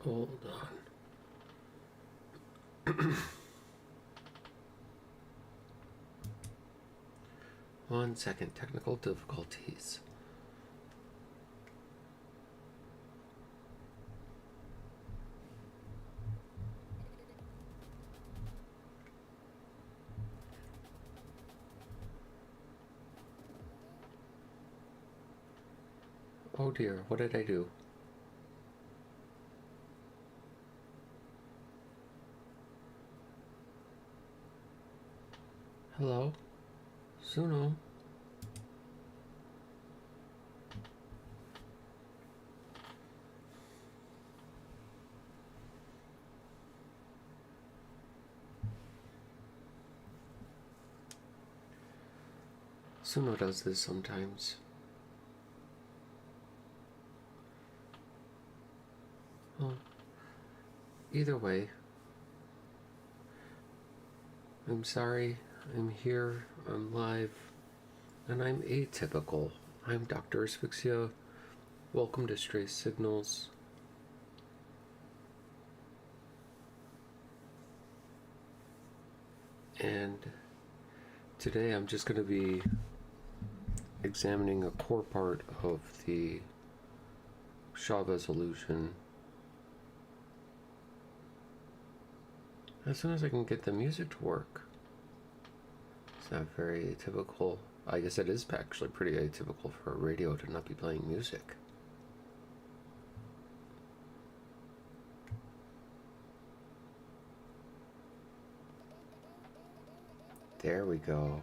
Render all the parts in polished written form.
Hold on. 1 second, technical difficulties. Oh dear, what did I do? Hello? Suno? Suno does this sometimes. Well, either way, I'm sorry, I'm here, I'm live, and I'm atypical. I'm Dr. Asphyxia. Welcome to Stray Signals. And today I'm just going to be examining a core part of the Chavez illusion. As soon as I can get the music to work. It's not very atypical. I guess it is actually pretty atypical for a radio to not be playing music. There we go.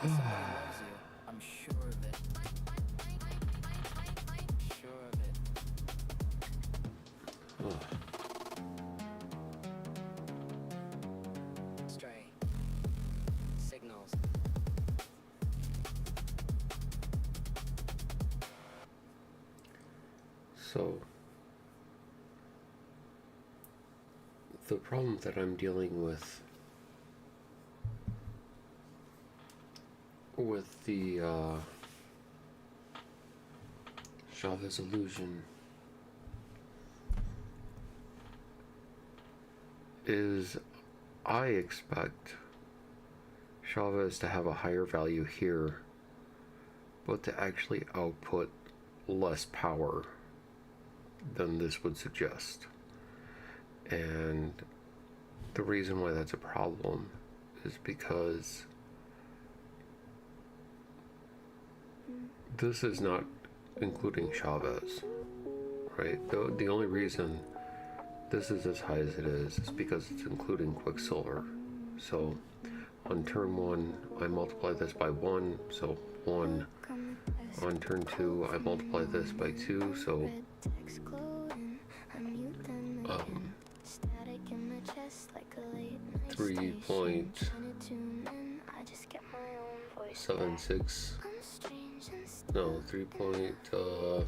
I'm sure of it. Sure of it. Stray signals. So, the problem that I'm dealing with the Chavez illusion is I expect Chavez to have a higher value here, but to actually output less power than this would suggest. And the reason why that's a problem is because this is not including Chavez, right? The only reason this is as high as it is because it's including Quicksilver. So on turn 1, I multiply this by 1, so 1. On turn 2, I multiply this by 2, so 3.76. No, 3.15.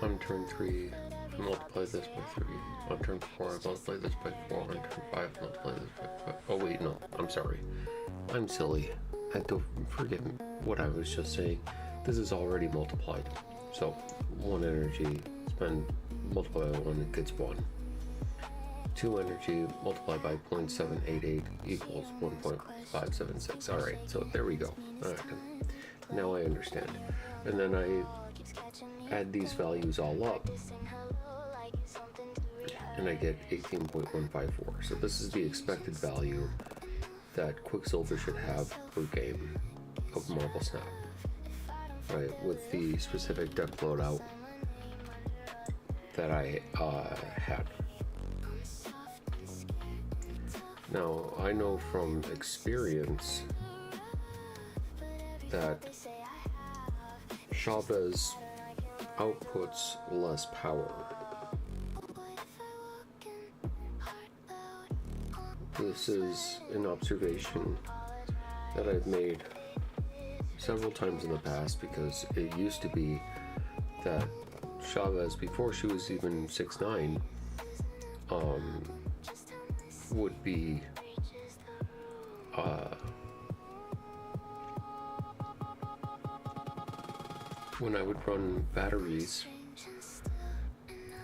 On turn 3, I multiply this by 3. On turn 4, I multiply this by 4. On turn 5, I multiply this by 5. Oh wait, no, I'm sorry. I'm silly. I don't forget what I was just saying. This is already multiplied. So 1 energy spend multiplied by 1, it gets 1. 2 energy multiplied by 0.788 equals 1.576. Alright, so there we go. Alright, now I understand. And then I add these values all up, and I get 18.154. So this is the expected value that Quicksilver should have per game of Marble Snap, right? With the specific deck loadout that I had. Now, I know from experience that Chavez outputs less power. This is an observation that I've made several times in the past, because it used to be that Chavez, before she was even 6'9", would be when I would run batteries,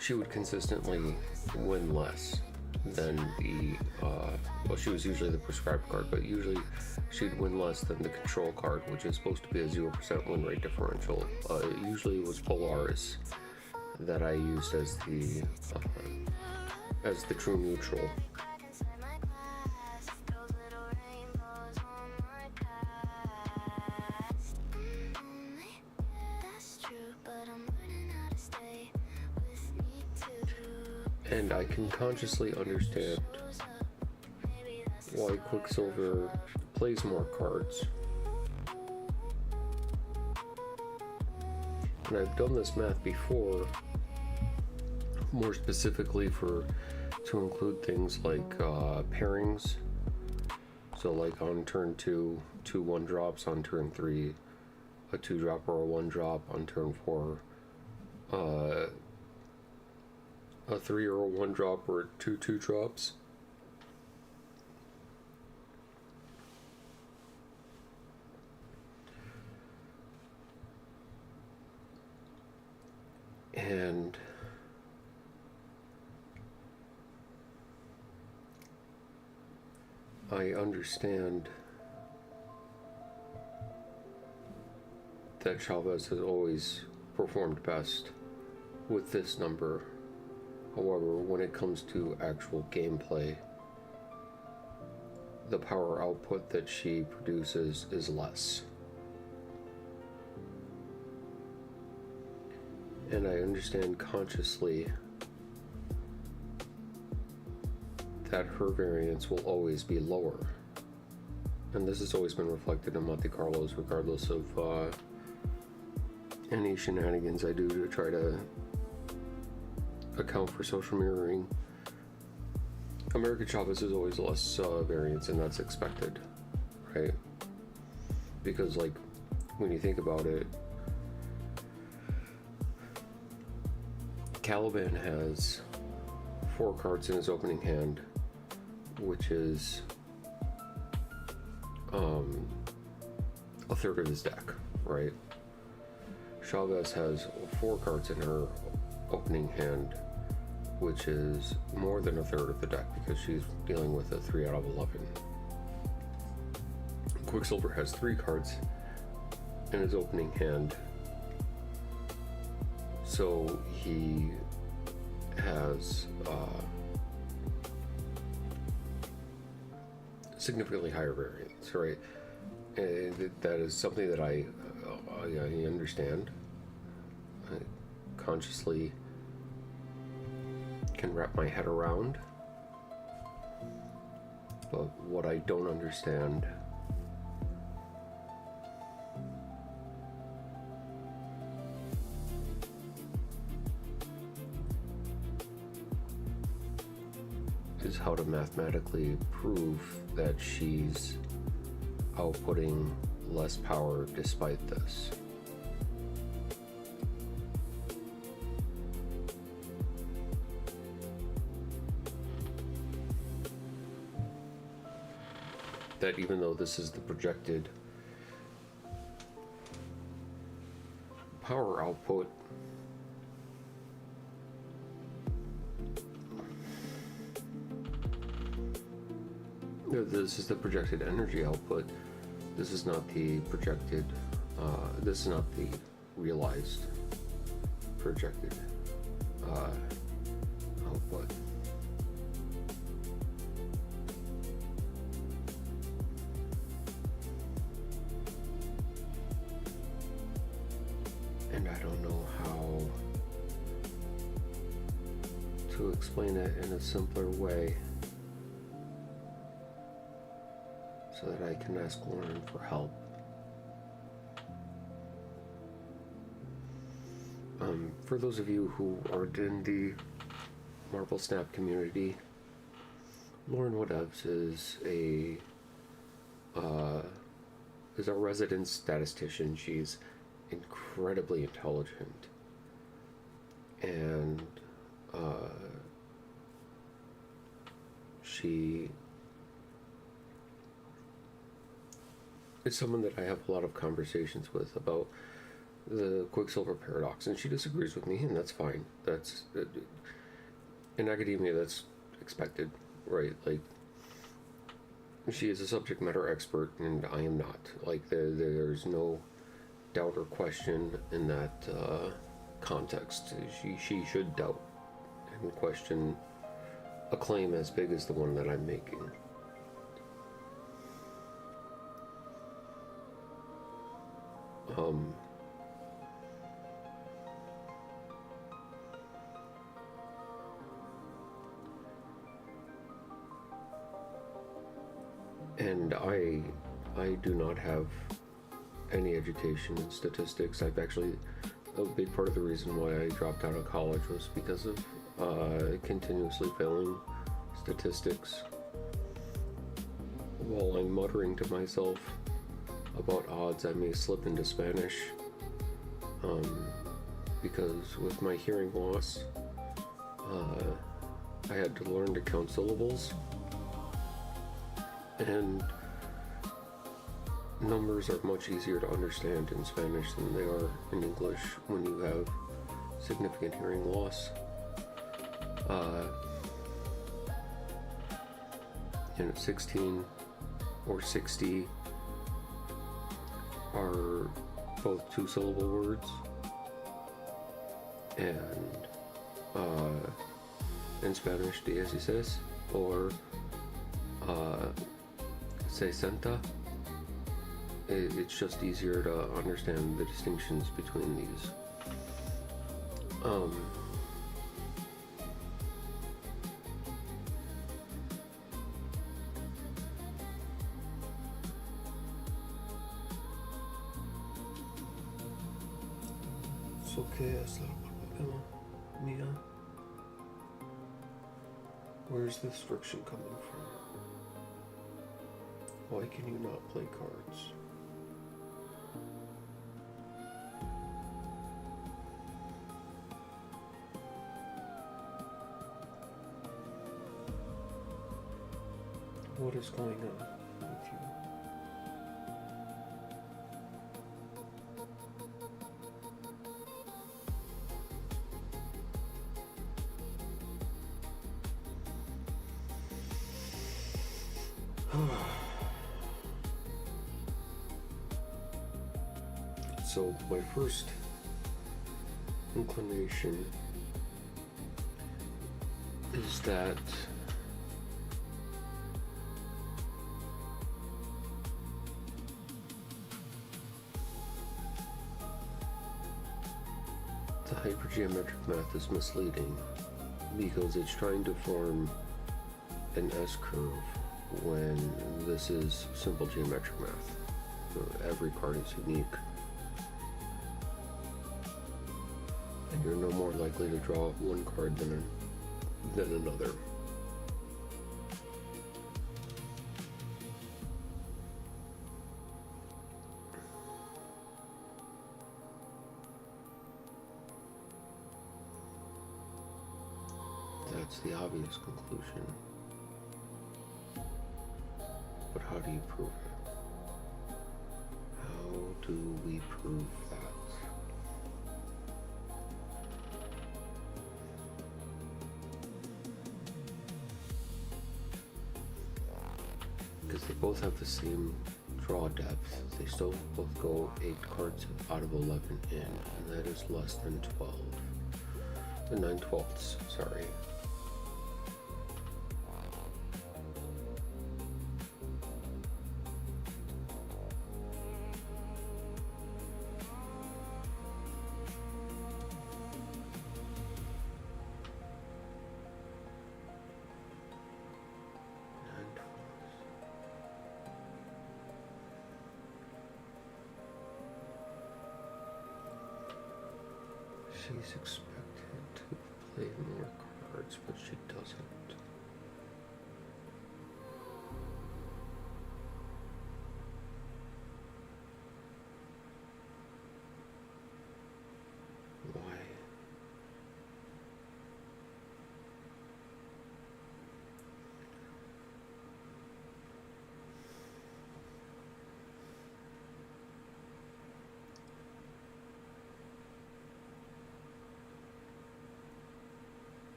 she would consistently win less than the well, she was usually the prescribed card, but usually she'd win less than the control card, which is supposed to be a 0% win rate differential. Usually it was Polaris that I used as the true neutral. And I can consciously understand why Quicksilver plays more cards. And I've done this math before, more specifically to include things like pairings. So like on turn 2, 2 1-drops, on turn 3 a 2-drop or a 1-drop, on turn 4 a 3 or a 1-drop or 2 2-drops. And I understand that Chavez has always performed best with this number. However, when it comes to actual gameplay, the power output that she produces is less. And I understand consciously that her variance will always be lower. And this has always been reflected in Monte Carlos, regardless of any shenanigans I do to try to account for social mirroring. American Chavez is always less variance, and that's expected, right? Because, like, when you think about it, Caliban has 4 cards in his opening hand, which is a third of his deck, right? Chavez has 4 cards in her opening hand, which is more than a third of the deck, because she's dealing with a 3 out of 11. Quicksilver has 3 cards in his opening hand, so he has significantly higher variance, right? And that is something that I understand. I consciously can wrap my head around, but what I don't understand is how to mathematically prove that she's outputting less power despite this. That even though this is the projected power output, this is the projected energy output, this is not the projected, this is not the realized projected output. And I don't know how to explain it in a simpler way so that I can ask Lauren for help. For those of you who aren't in the Marble Snap community, Lauren Whatevs is a resident statistician. She's incredibly intelligent, and she is someone that I have a lot of conversations with about the Quicksilver paradox, and she disagrees with me, and that's fine. That's in academia, that's expected, right? Like, she is a subject matter expert, and I am not. Like, there's no doubt or question in that context. She should doubt and question a claim as big as the one that I'm making. And I do not have any education in statistics. I've actually, a big part of the reason why I dropped out of college was because of continuously failing statistics. While I'm muttering to myself about odds I may slip into Spanish, because with my hearing loss, I had to learn to count syllables, and numbers are much easier to understand in Spanish than they are in English when you have significant hearing loss. And 16 or 60 are both two-syllable words, and in Spanish, 16 or 60, it's just easier to understand the distinctions between these. So, ¿qué es el problema mía? Where's this friction coming from? Why can you not play cards? What is going on with you? So my first inclination is that the hypergeometric math is misleading because it's trying to form an S-curve when this is simple geometric math. Every card is unique, and you're no more likely to draw one card than another. That's the obvious conclusion. But how do you prove it? How do we prove that? Because they both have the same draw depth. They still both go 8 cards out of 11 in, and that is less than 12. 9/12, sorry. She's expected to play more cards, but she doesn't. Why?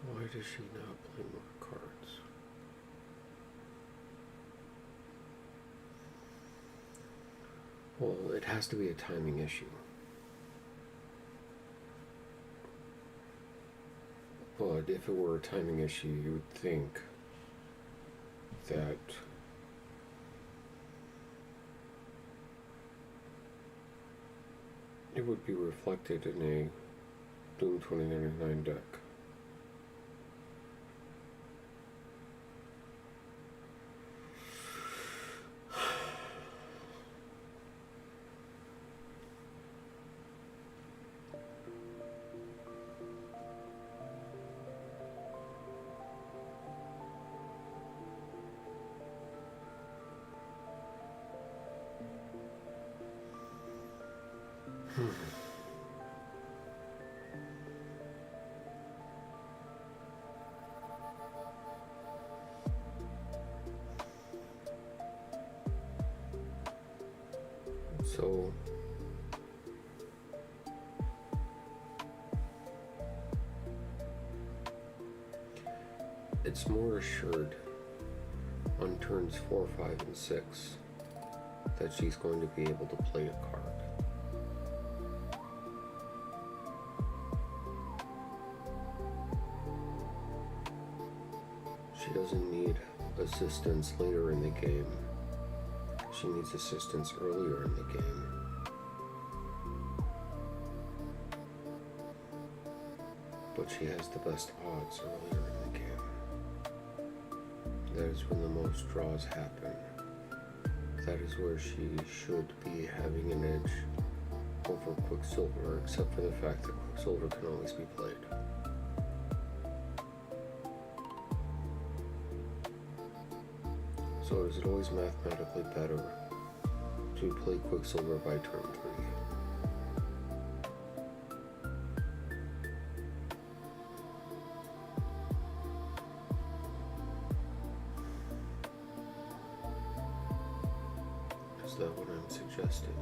Why does she not play more cards? Well, it has to be a timing issue. But if it were a timing issue, you would think that it would be reflected in a Doom 2099 deck. So it's more assured on turns 4, 5, and 6 that she's going to be able to play a card. She doesn't need assistance later in the game. She needs assistance earlier in the game. But she has the best odds earlier in the game. That is when the most draws happen. That is where she should be having an edge over Quicksilver, except for the fact that Quicksilver can always be played. So is it always mathematically better to play Quicksilver by turn 3? Is that what I'm suggesting?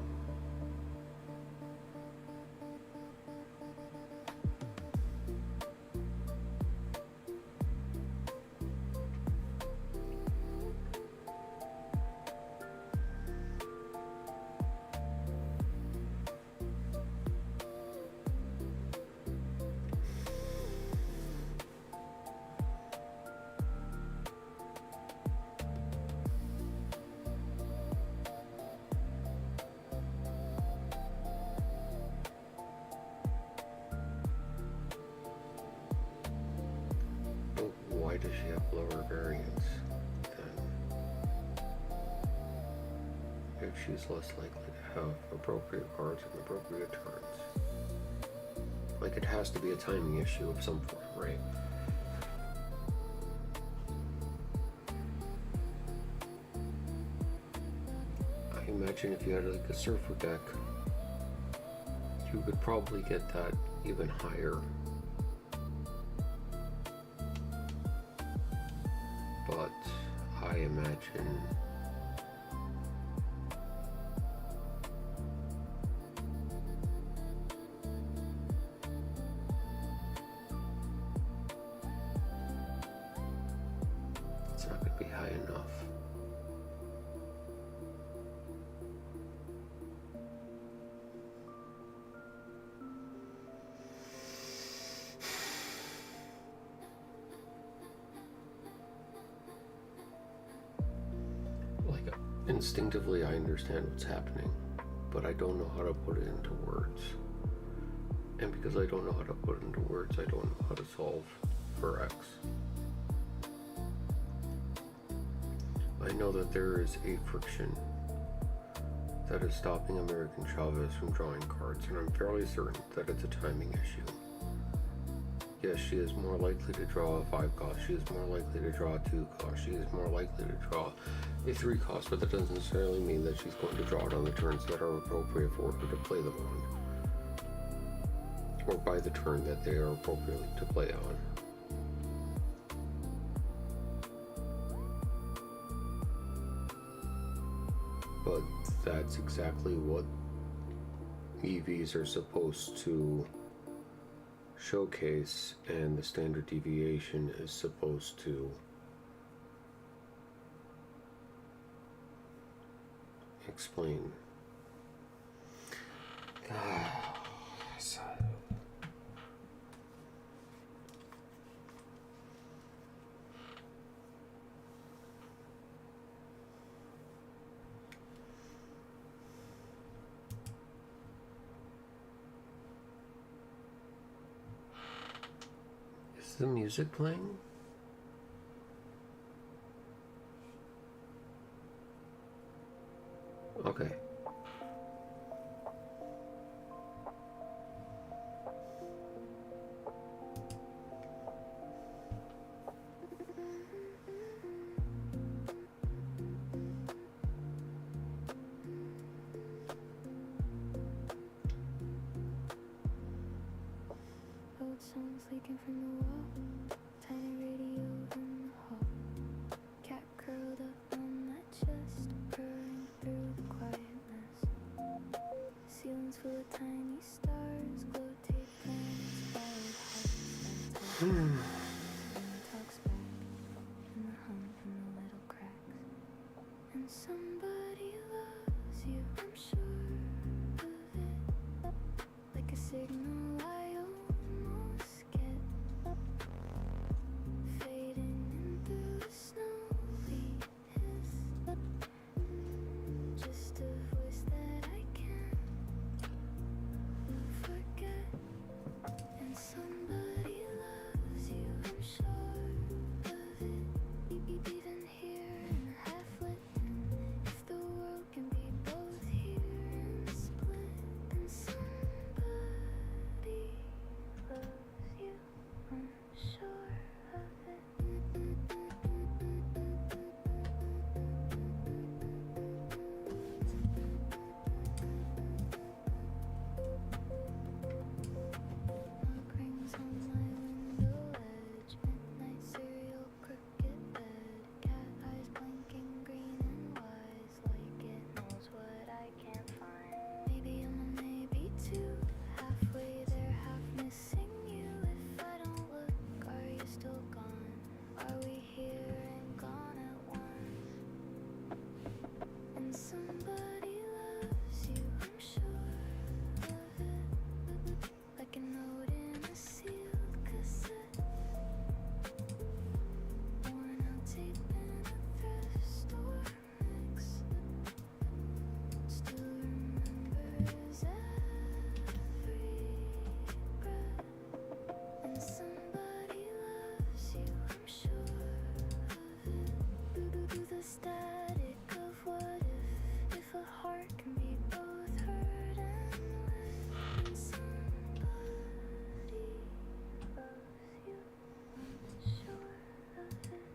Why does she have lower variance than if she's less likely to have appropriate cards and appropriate turns? Like, it has to be a timing issue of some form, right? I imagine if you had like a surfer deck, you could probably get that even higher. But I imagine it's not going to be high enough. Instinctively, I understand what's happening, but I don't know how to put it into words. And because I don't know how to put it into words, I don't know how to solve for X. I know that there is a friction that is stopping American Chavez from drawing cards, and I'm fairly certain that it's a timing issue. Yes, she is more likely to draw a 5 cost, she is more likely to draw a 2 cost, she is more likely to draw a 3 cost, but that doesn't necessarily mean that she's going to draw it on the turns that are appropriate for her to play them on. Or by the turn that they are appropriate to play on. But that's exactly what EVs are supposed to showcase, and the standard deviation is supposed to explain. Is the music playing? Okay. Old songs leaking from the wall, tiny radio in the hall, cat curled up on my chest, purring through the quietness. Ceilings full of tiny stars, glow tape planets, borrowed hearts. Talks back in the hum from the little cracks. And somebody loves you, I'm sure of it. Like a signal I almost get, fading into the snowy hiss. Just a voice that I can't forget. And somebody loves you, I'm sure of it. Even here in a half-lit inn, if the world can be both here and split. And somebody loves you, I'm sure of it. Knock rings on my window ledge, midnight cereal, crooked bed, cat eyes blinking green and wise, like it knows what I can't find. Maybe I'm a maybe too, halfway there, half missing you. If I don't look, are you still gone? Are we here and gone at once? And somebody loves you, I'm sure of it. Like a note in a sealed cassette, worn out tape in a thrift store mix. Still remembers every breath. And somebody loves you, I'm sure of it. Through the static of what if a heart can be both hurt and lit. And somebody loves you, I'm sure of it.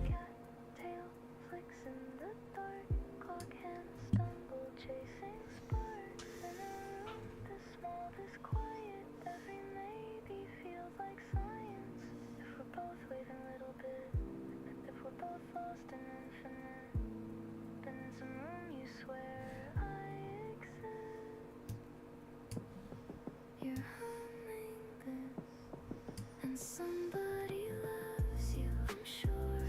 Cat tail flicks in the dark, clock hands stumble chasing sparks. In a room this small, this quiet, every maybe feels like science. If we're both waving a little bit, if we're both lost in infinite, then in some room you swear I exist. You're humming this, and somebody loves you, I'm sure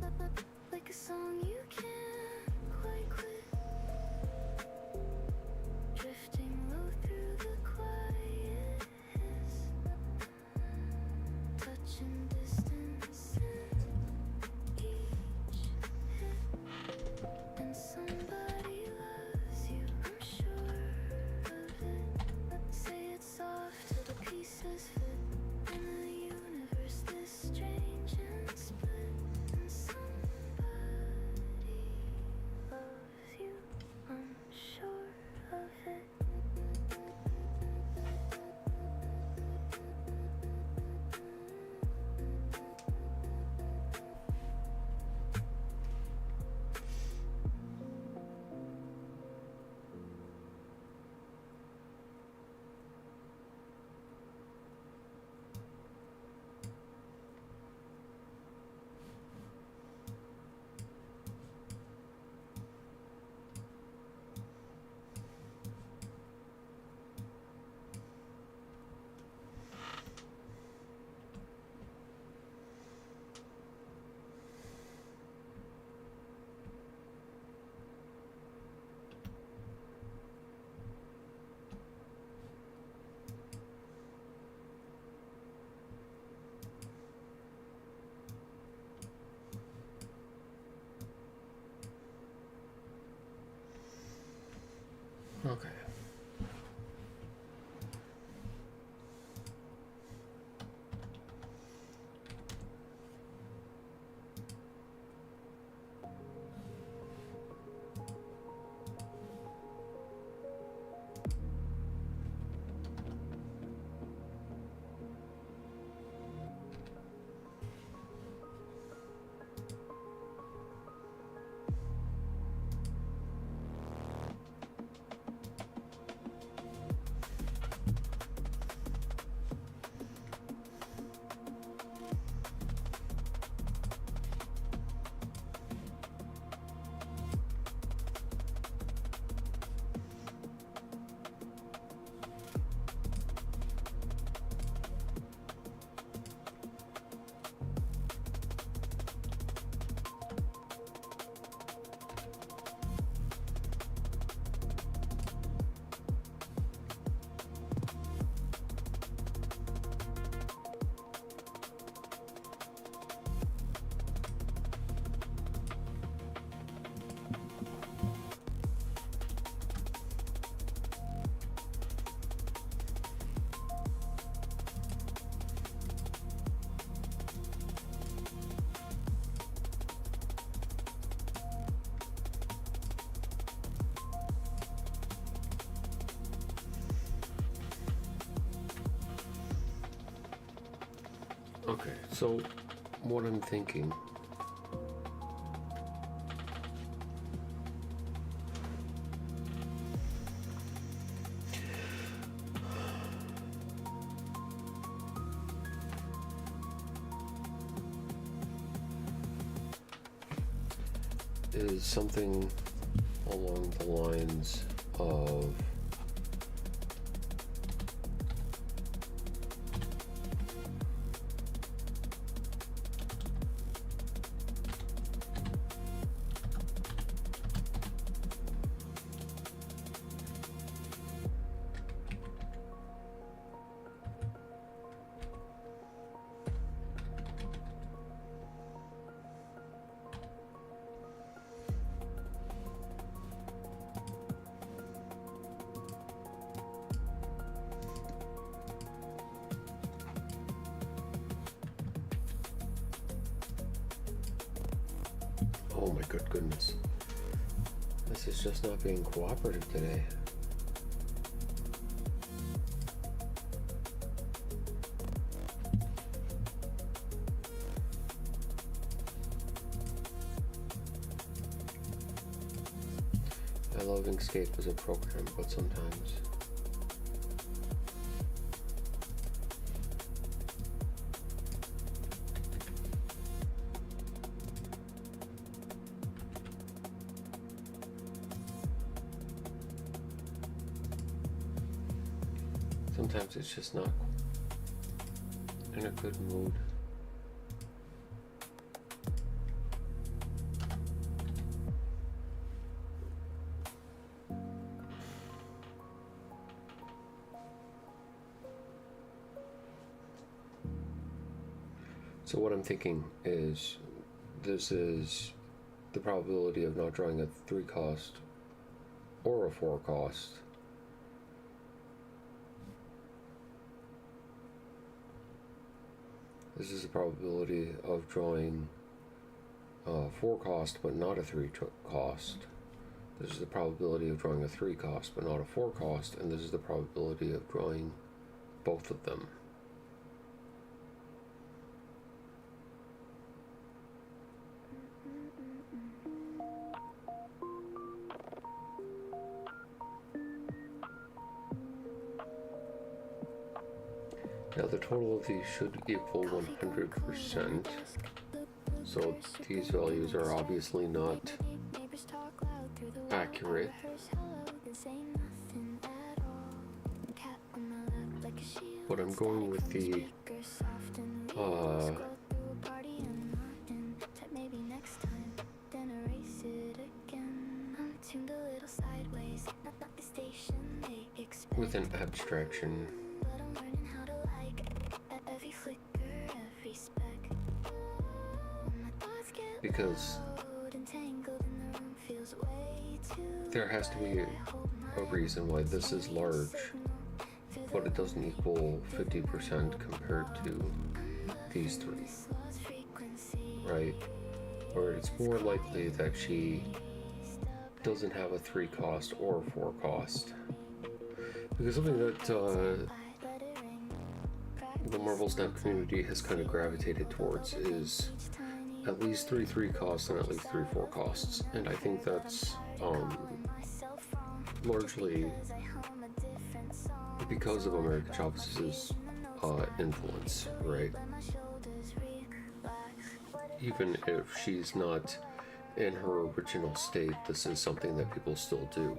of it. Like a song you can't quite quit, drifting low through the quiet hiss, touching distance in each hit. And somebody loves you, I'm sure of it. Say Okay. Okay, so what I'm thinking is something along the lines of oh my good goodness. This is just not being cooperative today. I love Inkscape as a program, but sometimes it's just not in a good mood. So what I'm thinking is this is the probability of not drawing a 3 cost or a 4 cost. This is the probability of drawing a 4 cost but not a 3 cost. This is the probability of drawing a 3 cost but not a 4 cost, and this is the probability of drawing both of them. Now the total of these should equal 100%, so these values are obviously not accurate. But I'm going with the with an abstraction. Because there has to be a reason why this is large, but it doesn't equal 50% compared to these three, right? Or it's more likely that she doesn't have a 3 cost or 4 cost. Because something that the Marvel Snap community has kind of gravitated towards is at least 3 3 costs and at least 3 4 costs. And I think that's largely because of American Chavez's influence, right? Even if she's not in her original state, this is something that people still do.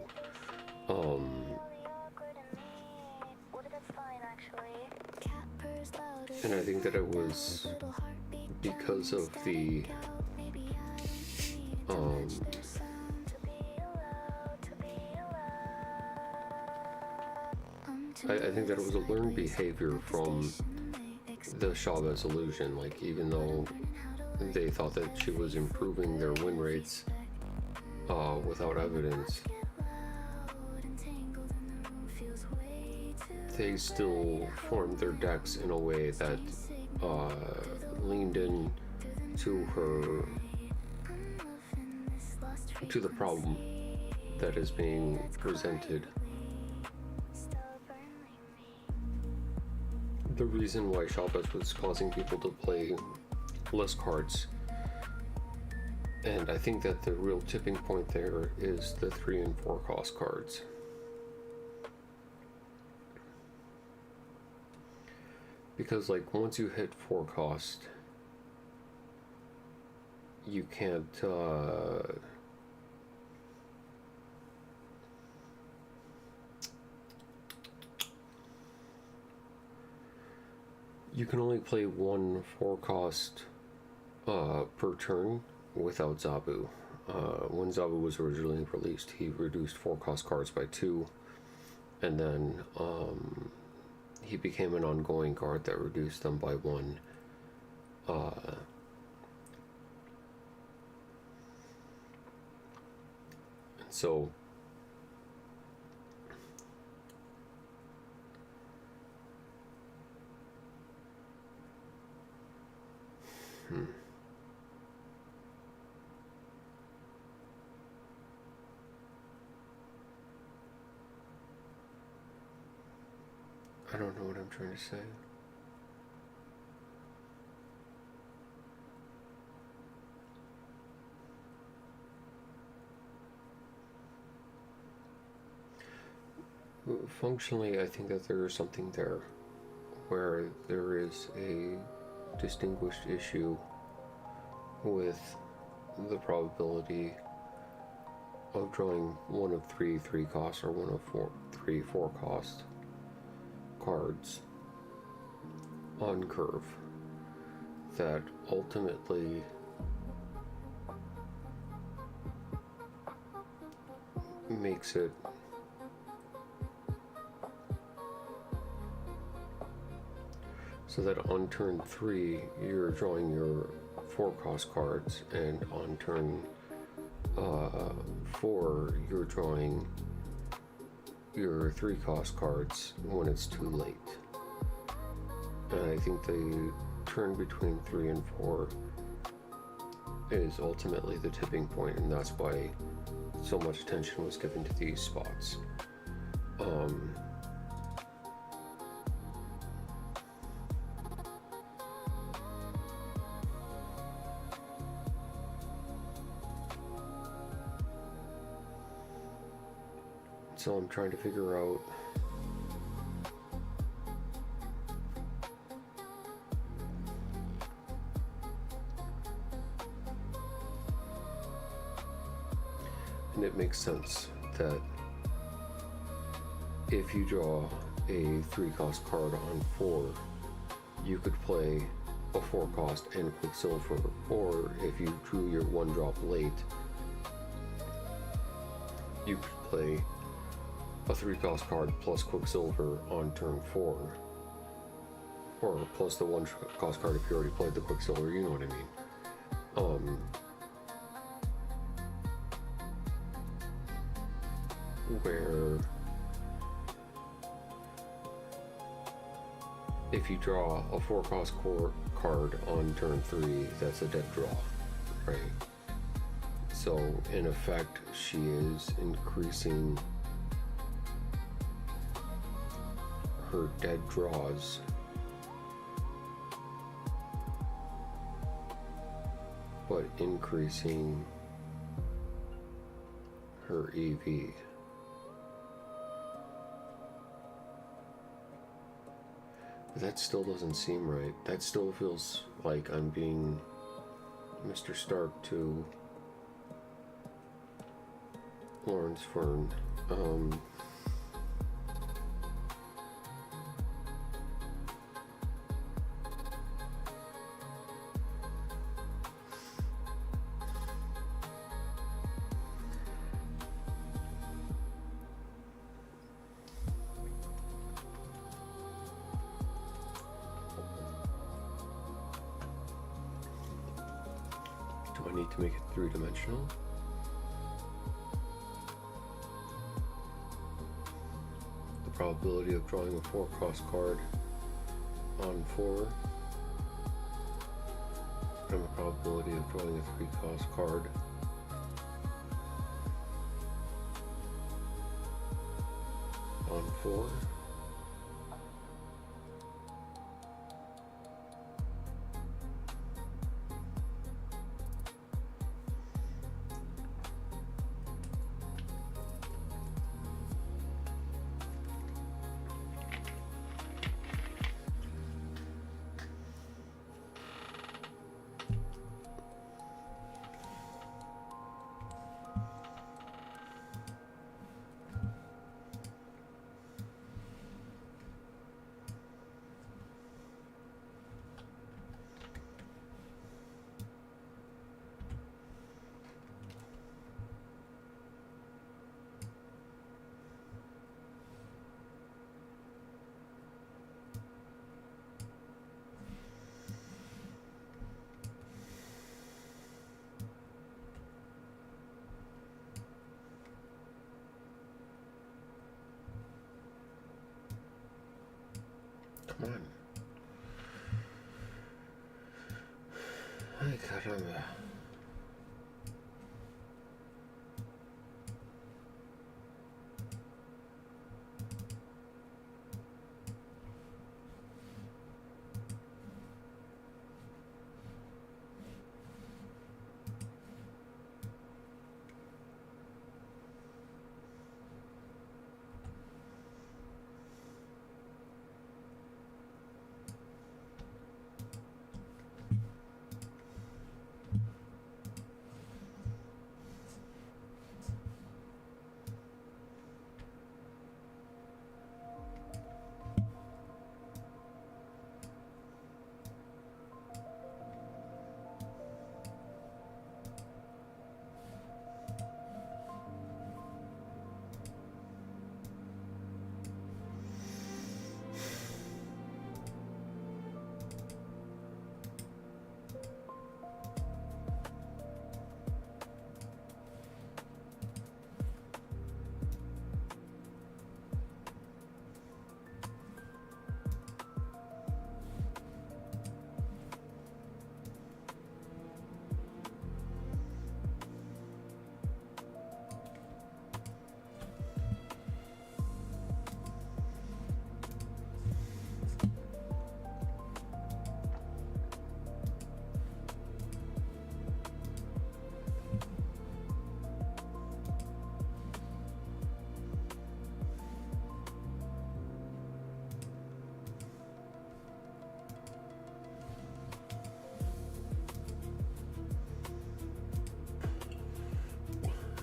And I think that it was because of the I think that it was a learned behavior from the Chavez illusion. Like, even though they thought that she was improving their win rates without evidence, they still formed their decks in a way that leaned in to the problem that is being presented. The reason why Chavez was causing people to play less cards, and I think that the real tipping point there is the 3 and 4 cost cards. Because, like, once you hit 4 cost, you can't you can only play 1 4 cost per turn without Zabu. When Zabu was originally released, he reduced 4 cost cards by 2, and then he became an ongoing card that reduced them by 1. And so I don't know what I'm trying to say. Functionally, I think that there is something there where there is a distinguished issue with the probability of drawing 1 of 3 3 costs or 1 of 3 4 cost cards on curve that ultimately makes it so that on turn 3 you're drawing your 4 cost cards, and on turn 4 you're drawing your 3 cost cards when it's too late. And I think the turn between 3 and 4 is ultimately the tipping point, and that's why so much attention was given to these spots. So I'm trying to figure out and it makes sense that if you draw a 3 cost card on 4, you could play a 4 cost and Quicksilver, or if you drew your 1 drop late, you could play a 3 cost card plus Quicksilver on turn 4, or plus the 1 cost card if you already played the Quicksilver, you know what I mean. where if you draw a 4-cost card on turn 3, that's a dead draw, right? So in effect, she is increasing her dead draws but increasing her EV. But that still doesn't seem right. That still feels like I'm being Mr. Stark to Lawrence Fern. Do I need to make it 3-dimensional? The probability of drawing a 4-cost card on 4 and the probability of drawing a 3-cost card on 4. Come on. Ay, caramba.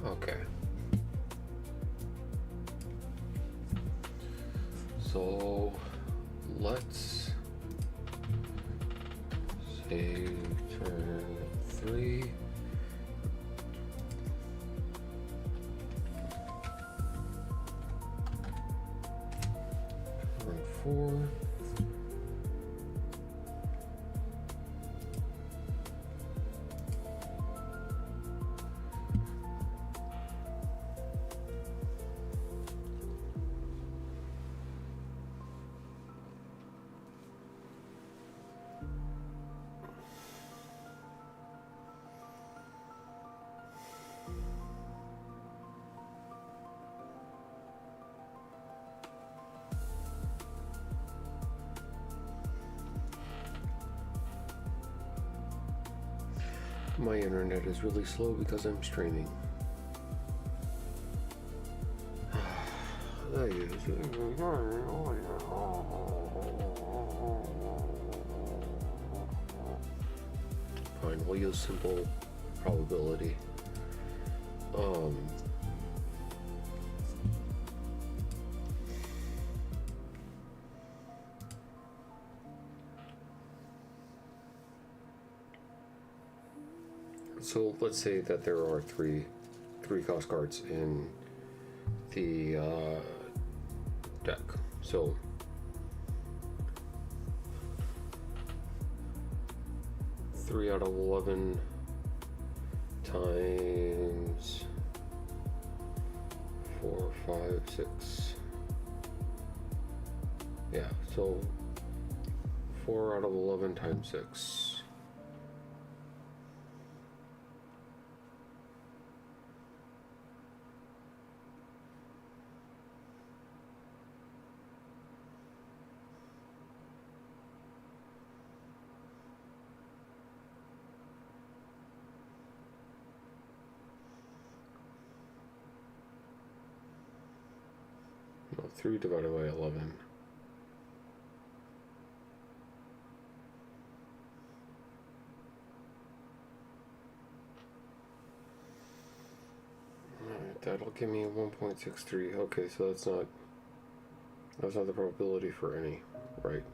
Okay. So let's say turn 3. Turn 4. my internet is really slow because I'm streaming. Fine, we'll use simple probability. So let's say that there are three cost cards in the deck. So three out of 11 times 4, 5, 6. Yeah, so 4 out of 11 times 6. No, 3 divided by 11. Alright, that'll give me 1.63. Okay, so that's not the probability for any, right?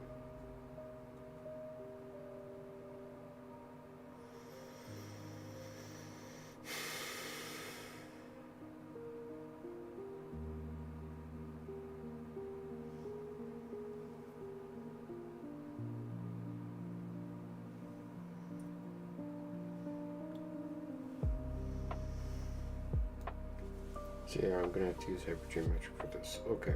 So yeah, I'm gonna have to use hypergeometric for this. Okay.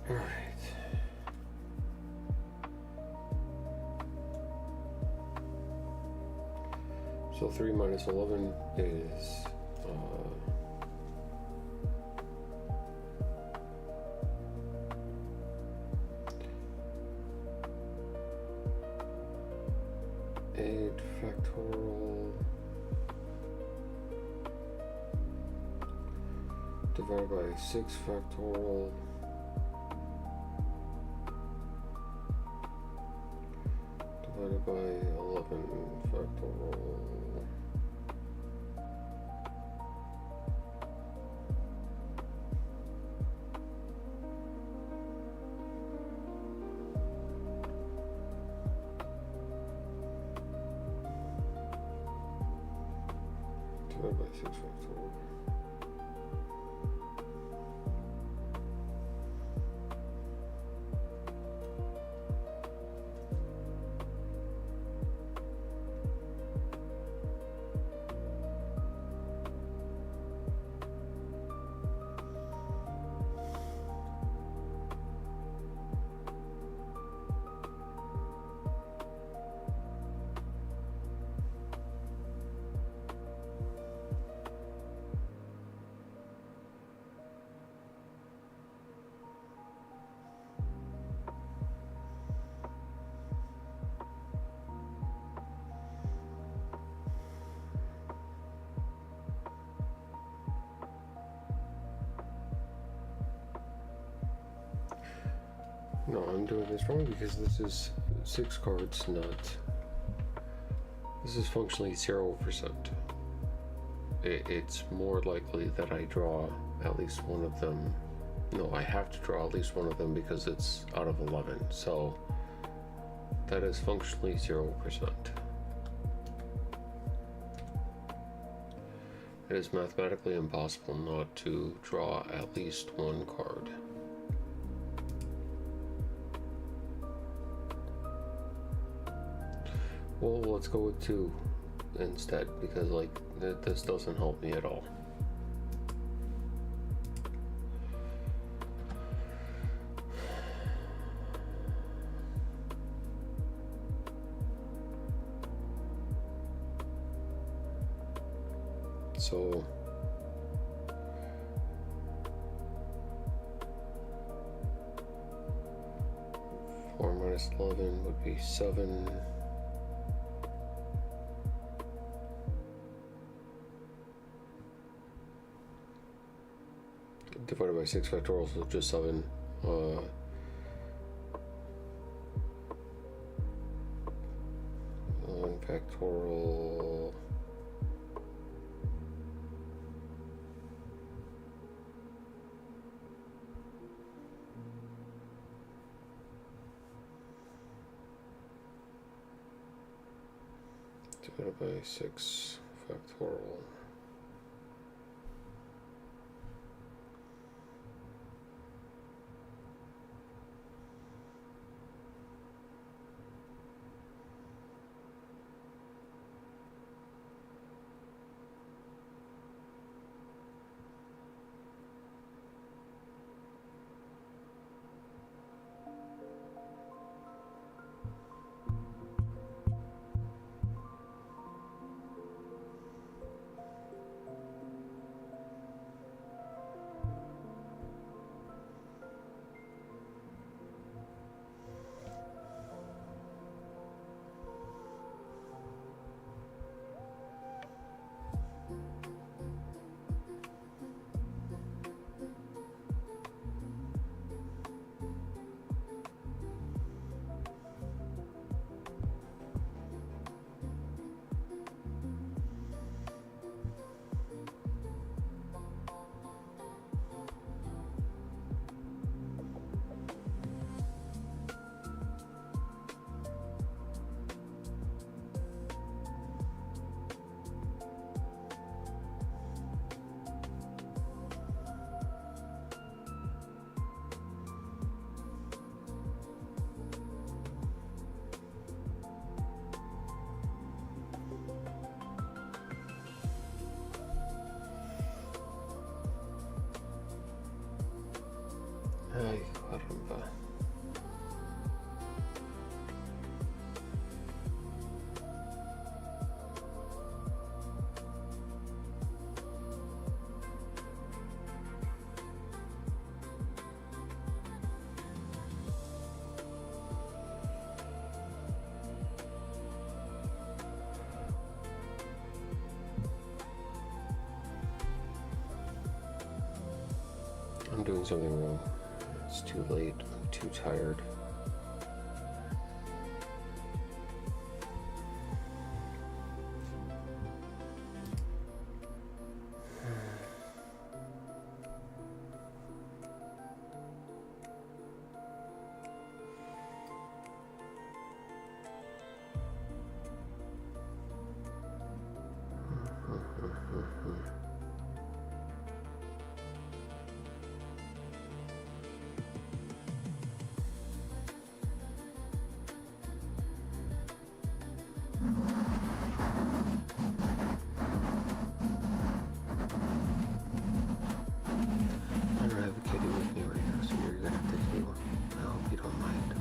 Alright. So 3 minus 11 is 8 factorial divided by 6 factorial divided by 11 factorial. Divided by 6 factorial. No, I'm doing this wrong because this is 6 cards, not. This is functionally 0%. It's more likely that I draw at least one of them. No, I have to draw at least one of them because it's out of 11. So that is functionally 0%. It is mathematically impossible not to draw at least one card. Well, let's go with 2 instead, because like this doesn't help me at all. So minus 11 would be 7. Divided by 6 factorial, so just 7. 1 factorial. Divided by 6 factorial. Ay, caramba. I'm doing something wrong. It's too late. I'm too tired. You're advocating with me right now, so you're gonna have to do. I hope you don't mind.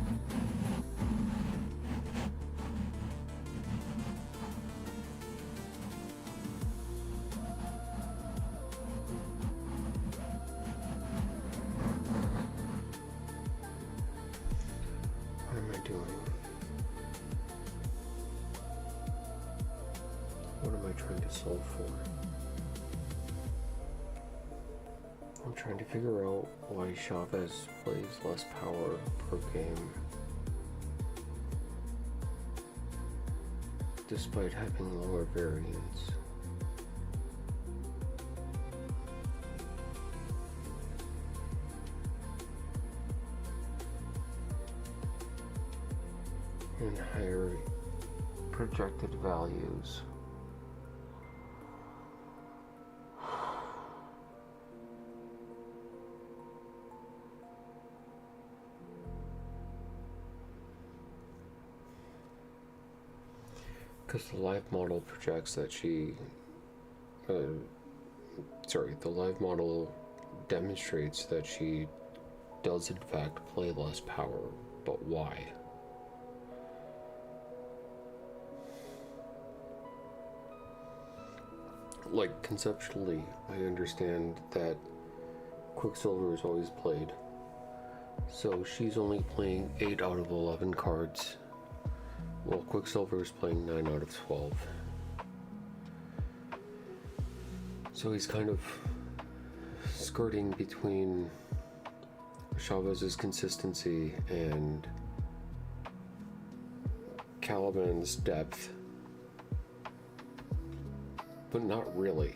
What am I doing? What am I trying to solve for? I'm trying to figure out why Chavez plays less power per game despite having lower variance. And higher projected values. Because the live model projects that the live model demonstrates that she does in fact play less power, but why? Like, conceptually, I understand that Quicksilver is always played So she's only playing 8 out of 11 cards, while Quicksilver is playing 9 out of 12. So he's kind of skirting between Chavez's consistency and Caliban's depth, but not really.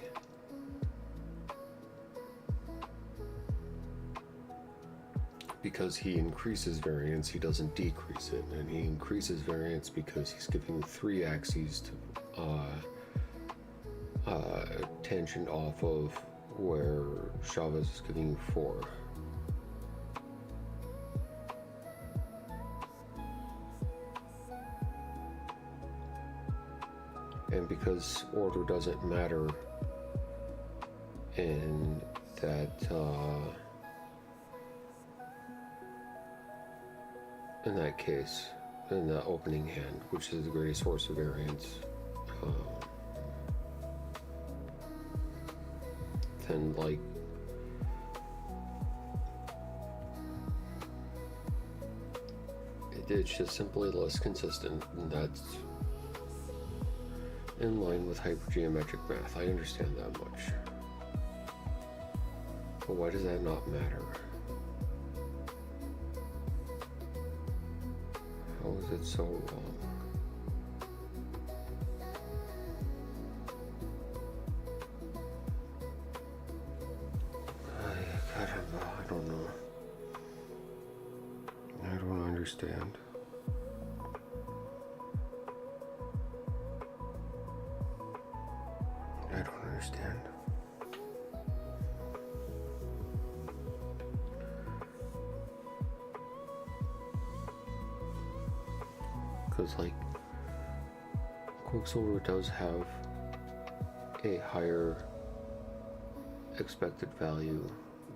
Because he increases variance, he doesn't decrease it, and he increases variance because he's giving 3 axes to tangent off of where Chavez is giving you 4. And because order doesn't matter in that in that case, in the opening hand, which is the greatest source of variance, then like it's just simply less consistent, and that's in line with hypergeometric math. I understand that much, but why does that not matter? How is it so wrong? I don't know. I don't understand. I don't understand. Because, like, Quicksilver does have a higher expected value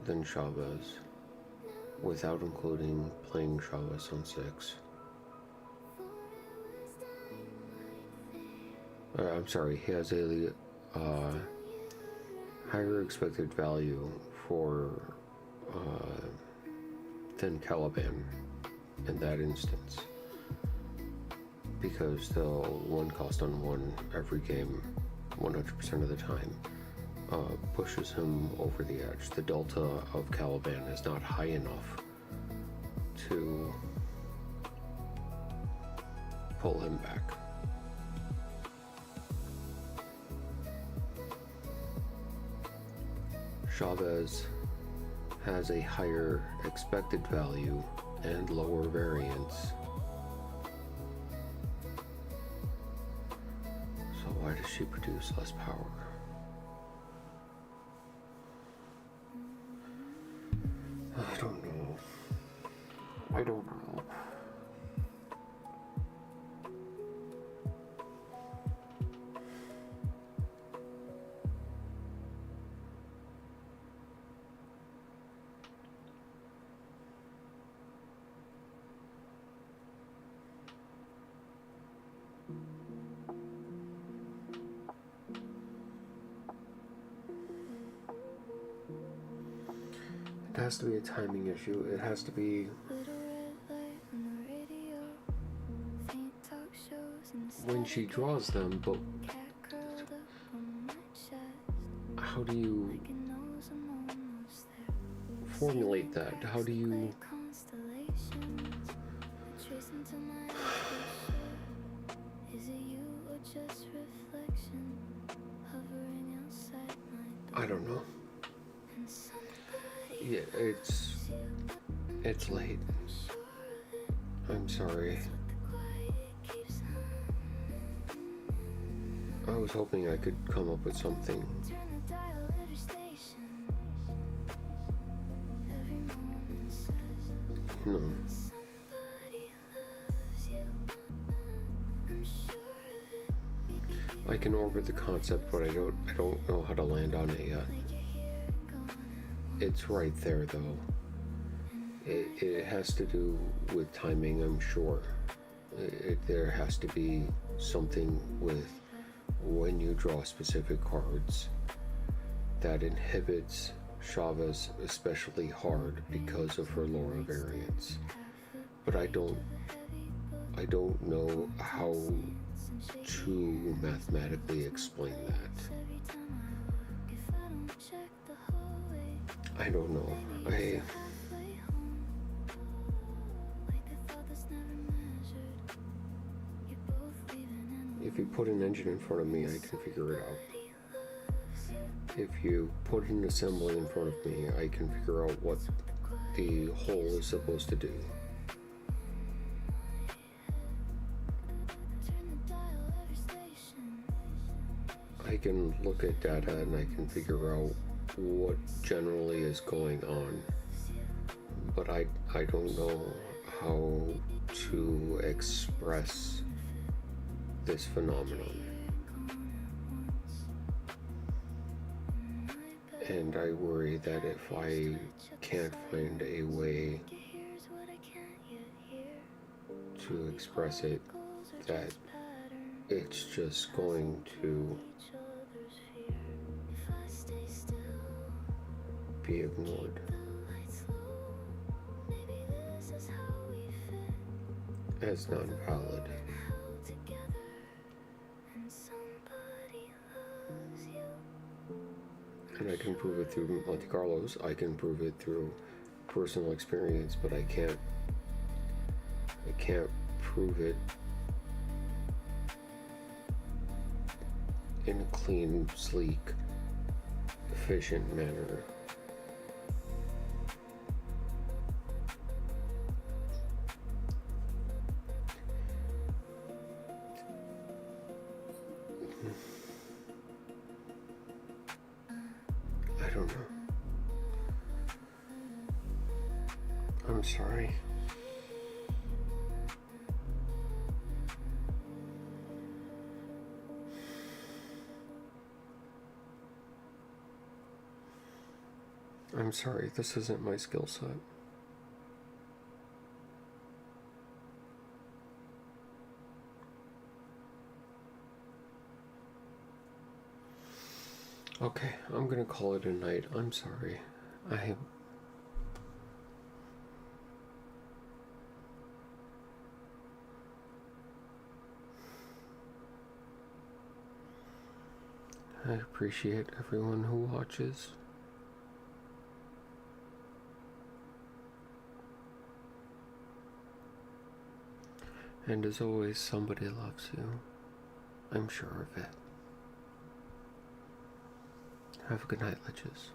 than Chavez, without including playing Chavez on 6. I'm sorry, he has a higher expected value for than Caliban in that instance, because they'll 1 cost on 1 every game 100% of the time. Pushes him over the edge. The delta of Caliban is not high enough to pull him back. Chavez has a higher expected value and lower variance. So why does she produce less power? I don't know. I don't know. It has to be a timing issue. It has to be when she draws them, but how do you formulate that? How do you I don't know. Yeah, it's late. I'm sorry. I was hoping I could come up with something. No. I can orbit the concept, but I don't know how to land on it yet. It's right there, though. It has to do with timing, I'm sure. There has to be something with when you draw specific cards that inhibits Chavez especially hard because of her Laura variance, but I don't know how to mathematically explain that. I don't know. If you put an engine in front of me, I can figure it out. If you put an assembly in front of me, I can figure out what the whole is supposed to do. I can look at data and I can figure out what generally is going on, but I don't know how to express this phenomenon. And I worry that if I can't find a way to express it, that it's just going to be ignored as non-valid. And I can prove it through Monte Carlos, I can prove it through personal experience, but I can't prove it in a clean, sleek, efficient manner. I don't know. I'm sorry. I'm sorry, this isn't my skill set. Okay, I'm gonna call it a night. I'm sorry. I appreciate everyone who watches. And as always, somebody loves you. I'm sure of it. Have a good night, Liches.